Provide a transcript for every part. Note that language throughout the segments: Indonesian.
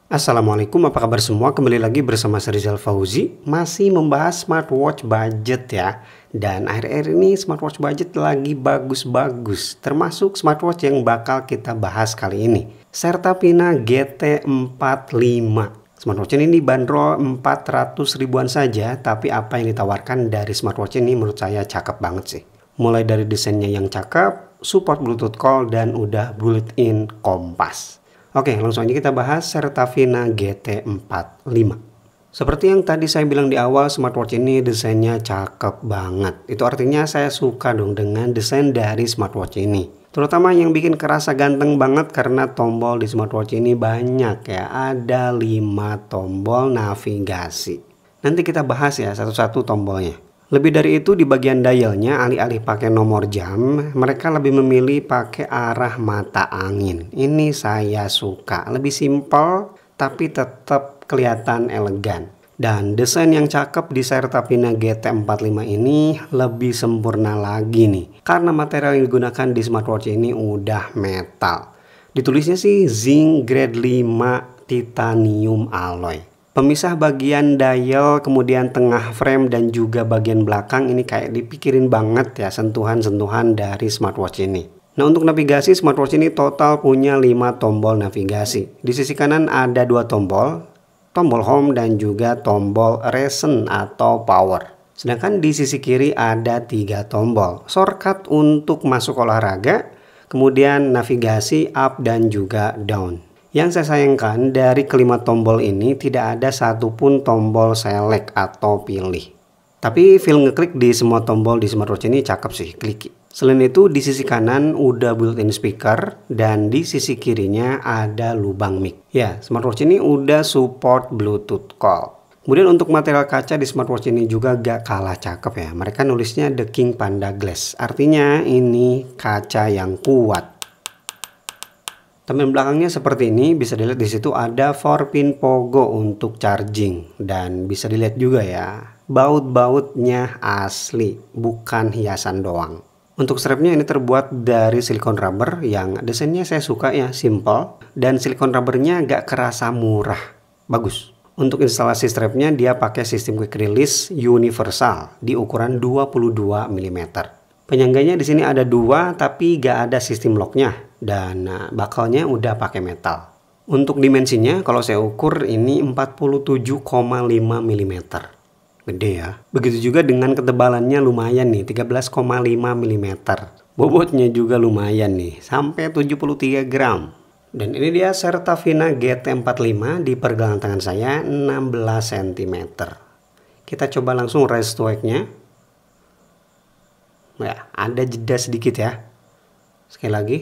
Assalamualaikum, apa kabar semua? Kembali lagi bersama saya Rizal Fauzi, masih membahas smartwatch budget ya. Dan akhir-akhir ini smartwatch budget lagi bagus-bagus, termasuk smartwatch yang bakal kita bahas kali ini, Certapina GT45. Smartwatch ini dibanderol 400 ribuan saja, tapi apa yang ditawarkan dari smartwatch ini menurut saya cakep banget sih. Mulai dari desainnya yang cakep, support Bluetooth call, dan udah built-in kompas. Oke, langsung aja kita bahas Certapina GT45. Seperti yang tadi saya bilang di awal, smartwatch ini desainnya cakep banget. Itu artinya saya suka dong dengan desain dari smartwatch ini. Terutama yang bikin kerasa ganteng banget karena tombol di smartwatch ini banyak ya. Ada 5 tombol navigasi. Nanti kita bahas ya satu-satu tombolnya. Lebih dari itu, di bagian dialnya, alih-alih pakai nomor jam, mereka lebih memilih pakai arah mata angin. Ini saya suka, lebih simpel tapi tetap kelihatan elegan. Dan desain yang cakep di Certapina GT45 ini lebih sempurna lagi nih, karena material yang digunakan di smartwatch ini udah metal. Ditulisnya sih zinc grade 5 titanium alloy. Pemisah bagian dial, kemudian tengah frame dan juga bagian belakang ini kayak dipikirin banget ya sentuhan-sentuhan dari smartwatch ini. Nah, untuk navigasi, smartwatch ini total punya 5 tombol navigasi. Di sisi kanan ada 2 tombol, tombol home dan juga tombol recent atau power. Sedangkan di sisi kiri ada 3 tombol, shortcut untuk masuk olahraga, kemudian navigasi up dan juga down. Yang saya sayangkan dari kelima tombol ini tidak ada satupun tombol select atau pilih. Tapi feel ngeklik di semua tombol di smartwatch ini cakep sih, kliki. Selain itu di sisi kanan udah built-in speaker dan di sisi kirinya ada lubang mic. Ya, smartwatch ini udah support Bluetooth call. Kemudian untuk material kaca di smartwatch ini juga gak kalah cakep ya. Mereka nulisnya The King Panda Glass. Artinya ini kaca yang kuat. Tampilan belakangnya seperti ini, bisa dilihat di situ ada 4-pin pogo untuk charging dan bisa dilihat juga ya, baut-bautnya asli, bukan hiasan doang. Untuk strapnya ini terbuat dari silikon rubber yang desainnya saya suka ya, simple, dan silikon rubbernya gak kerasa murah, bagus. Untuk instalasi strapnya dia pakai sistem quick release universal di ukuran 22 mm. Penyangganya di sini ada 2 tapi gak ada sistem locknya. Dan bakalnya udah pakai metal. Untuk dimensinya kalau saya ukur ini 47,5 mm. Gede ya. Begitu juga dengan ketebalannya lumayan nih, 13,5 mm. Bobotnya juga lumayan nih, sampai 73 gram. Dan ini dia Certapina GT45 di pergelangan tangan saya 16 cm. Kita coba langsung raise to wake-nya. Ya, ada jeda sedikit ya. Sekali lagi.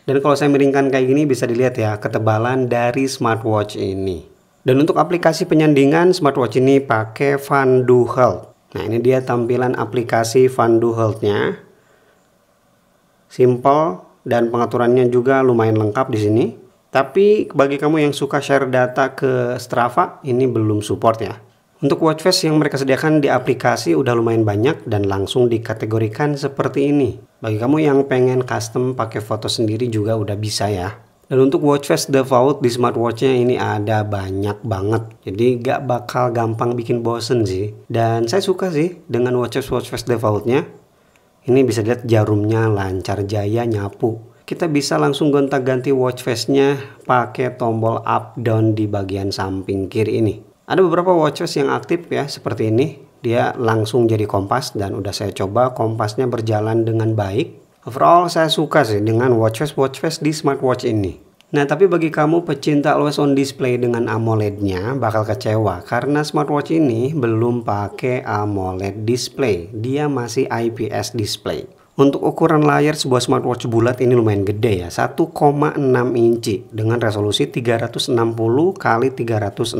Dan kalau saya miringkan kayak gini bisa dilihat ya ketebalan dari smartwatch ini. Dan untuk aplikasi penyandingan, smartwatch ini pakai Fandu Health. Nah, ini dia tampilan aplikasi Fandu Health-nya. Simple dan pengaturannya juga lumayan lengkap di sini. Tapi bagi kamu yang suka share data ke Strava, ini belum support ya. Untuk watch face yang mereka sediakan di aplikasi udah lumayan banyak dan langsung dikategorikan seperti ini. Bagi kamu yang pengen custom pakai foto sendiri juga udah bisa ya. Dan untuk watch face default di smartwatchnya ini ada banyak banget. Jadi gak bakal gampang bikin bosen sih. Dan saya suka sih dengan watch face defaultnya. Ini bisa lihat jarumnya lancar jaya nyapu. Kita bisa langsung gonta-ganti watch face-nya pakai tombol up down di bagian samping kiri ini. Ada beberapa watch face yang aktif ya seperti ini. Dia langsung jadi kompas dan udah saya coba kompasnya berjalan dengan baik. Overall saya suka sih dengan watch face di smartwatch ini. Nah, tapi bagi kamu pecinta always on display dengan AMOLED-nya bakal kecewa karena smartwatch ini belum pakai AMOLED display. Dia masih IPS display. Untuk ukuran layar sebuah smartwatch bulat ini lumayan gede ya, 1,6 inci dengan resolusi 360 x 360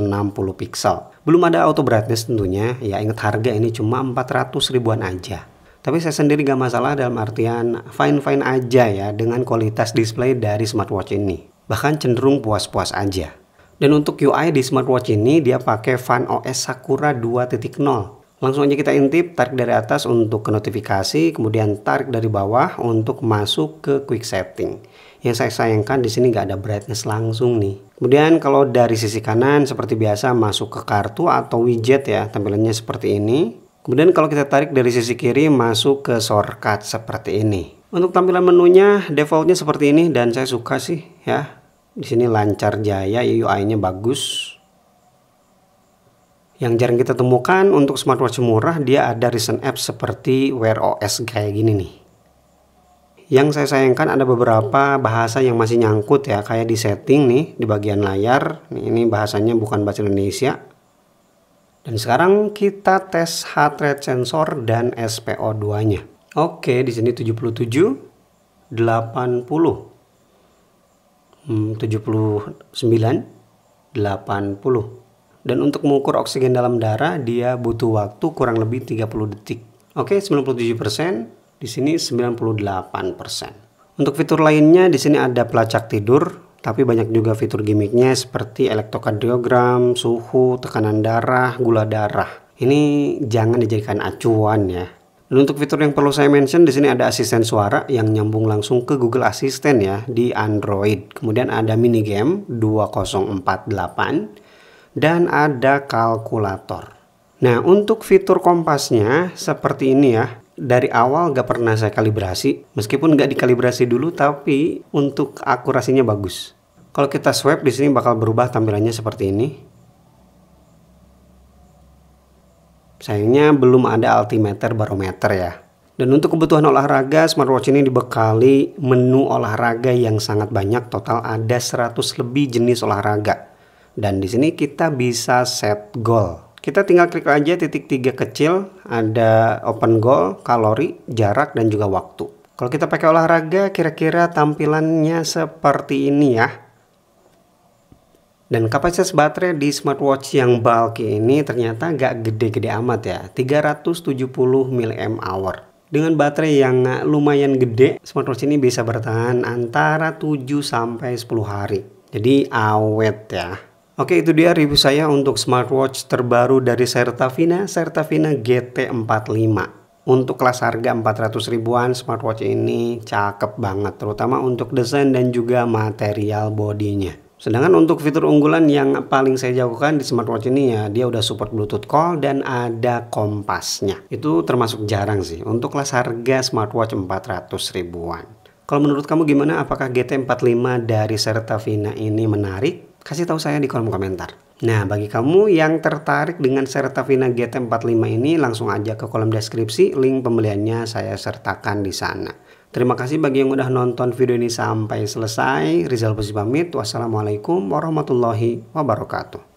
pixel. Belum ada auto brightness tentunya, ya ingat harga ini cuma 400 ribuan aja. Tapi saya sendiri gak masalah dalam artian fine-fine aja ya dengan kualitas display dari smartwatch ini. Bahkan cenderung puas-puas aja. Dan untuk UI di smartwatch ini dia pakai Fan OS Sakura 2.0. Langsung aja kita intip, tarik dari atas untuk ke notifikasi, kemudian tarik dari bawah untuk masuk ke quick setting. Yang saya sayangkan di sini nggak ada brightness langsung nih. Kemudian kalau dari sisi kanan seperti biasa masuk ke kartu atau widget ya, tampilannya seperti ini. Kemudian kalau kita tarik dari sisi kiri masuk ke shortcut seperti ini. Untuk tampilan menunya defaultnya seperti ini dan saya suka sih ya. Di sini lancar jaya, UI-nya bagus. Yang jarang kita temukan untuk smartwatch murah, dia ada recent apps seperti Wear OS kayak gini nih. Yang saya sayangkan ada beberapa bahasa yang masih nyangkut ya, kayak di setting nih di bagian layar. Ini bahasanya bukan bahasa Indonesia. Dan sekarang kita tes heart rate sensor dan SPO2-nya. Oke, di sini 77, 80. 79, 80. Dan untuk mengukur oksigen dalam darah dia butuh waktu kurang lebih 30 detik. Oke, 97%, di sini 98%. Untuk fitur lainnya di sini ada pelacak tidur, tapi banyak juga fitur gimmicknya seperti elektrokardiogram, suhu, tekanan darah, gula darah. Ini jangan dijadikan acuan ya. Dan untuk fitur yang perlu saya mention di sini ada asisten suara yang nyambung langsung ke Google Assistant ya di Android. Kemudian ada mini game 2048 dan ada kalkulator. Nah, untuk fitur kompasnya seperti ini ya. Dari awal gak pernah saya kalibrasi, meskipun gak dikalibrasi dulu, tapi untuk akurasinya bagus. Kalau kita swipe di sini bakal berubah tampilannya seperti ini. Sayangnya belum ada altimeter barometer ya. Dan untuk kebutuhan olahraga, smartwatch ini dibekali menu olahraga yang sangat banyak. Total ada 100 lebih jenis olahraga. Dan di sini kita bisa set goal. Kita tinggal klik aja titik 3 kecil, ada open goal, kalori, jarak, dan juga waktu. Kalau kita pakai olahraga, kira-kira tampilannya seperti ini ya. Dan kapasitas baterai di smartwatch yang bulky ini ternyata gak gede-gede amat ya, 370 mAh. Dengan baterai yang lumayan gede, smartwatch ini bisa bertahan antara 7 sampai 10 hari. Jadi awet ya. Oke, itu dia review saya untuk smartwatch terbaru dari Certafina GT45. Untuk kelas harga 400 ribuan, smartwatch ini cakep banget, terutama untuk desain dan juga material bodinya. Sedangkan untuk fitur unggulan yang paling saya jagokan di smartwatch ini ya, dia udah support Bluetooth call dan ada kompasnya. Itu termasuk jarang sih untuk kelas harga smartwatch 400 ribuan. Kalau menurut kamu gimana? Apakah GT45 dari Certafina ini menarik? Kasih tahu saya di kolom komentar. Nah, bagi kamu yang tertarik dengan Certafina GT45 ini, langsung aja ke kolom deskripsi, link pembeliannya saya sertakan di sana. Terima kasih bagi yang udah nonton video ini sampai selesai. Rizal Puji pamit. Wassalamualaikum warahmatullahi wabarakatuh.